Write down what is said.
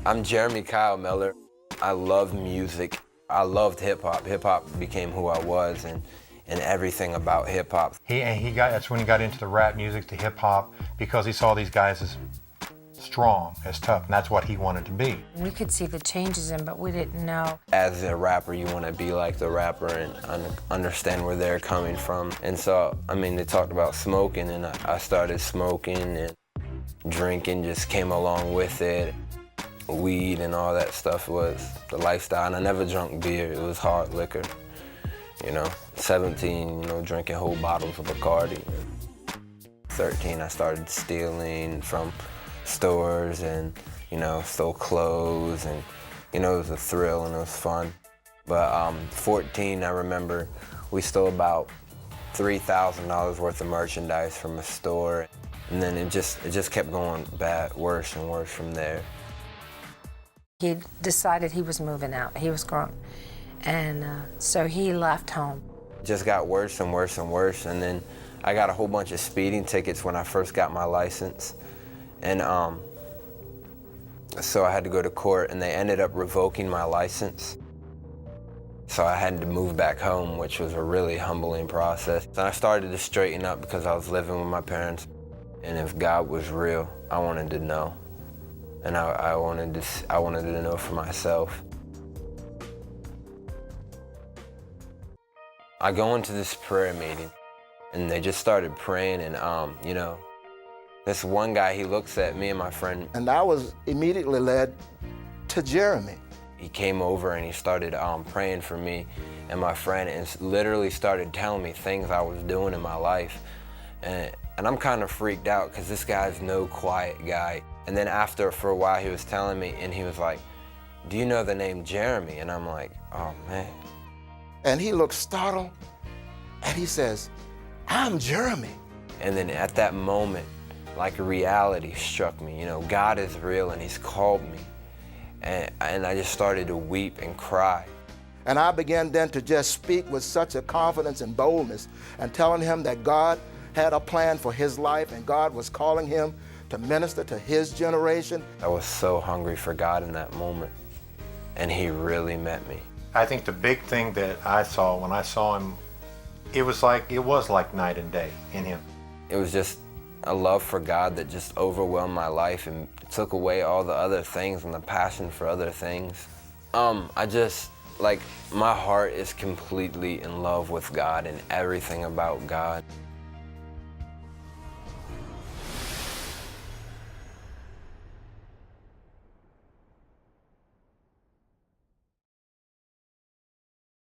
I'm Jeremy Kyle Miller. I love music. I loved hip-hop. Hip-hop became who I was and everything about hip-hop. That's when he got into the rap music, the hip-hop, because he saw these guys as strong, as tough, and that's what he wanted to be. We could see the changes in him, but we didn't know. As a rapper, you want to be like the rapper and understand where they're coming from. And so, I mean, they talked about smoking, and I started smoking, and drinking just came along with it. Weed and all that stuff was the lifestyle, and I never drunk beer. It was hard liquor, you know. 17, you know, drinking whole bottles of Bacardi. 13, I started stealing from stores and, you know, stole clothes, and, you know, it was a thrill and it was fun. But 14, I remember we stole about $3,000 worth of merchandise from a store, and then it just kept going bad, worse and worse from there. He decided he was moving out. He was grown, and so he left home. It just got worse and worse and worse, and then I got a whole bunch of speeding tickets when I first got my license. And so I had to go to court, and they ended up revoking my license. So I had to move back home, which was a really humbling process. And I started to straighten up because I was living with my parents. And if God was real, I wanted to know. And I wanted to know for myself. I go into this prayer meeting, and they just started praying, and you know, this one guy, he looks at me and my friend. And I was immediately led to Jeromy. He came over and he started praying for me and my friend, and literally started telling me things I was doing in my life. And I'm kind of freaked out because this guy's no quiet guy. And then for a while, he was telling me, and he was like, "Do you know the name Jeromy?" And I'm like, "Oh, man." And he looked startled, and he says, "I'm Jeromy." And then at that moment, like a reality struck me. You know, God is real, and he's called me. And I just started to weep and cry. And I began then to just speak with such a confidence and boldness, and telling him that God had a plan for his life, and God was calling him to minister to his generation. I was so hungry for God in that moment, and he really met me. I think the big thing that I saw when I saw him, it was like night and day in him. It was just a love for God that just overwhelmed my life and took away all the other things and the passion for other things. My heart is completely in love with God and everything about God.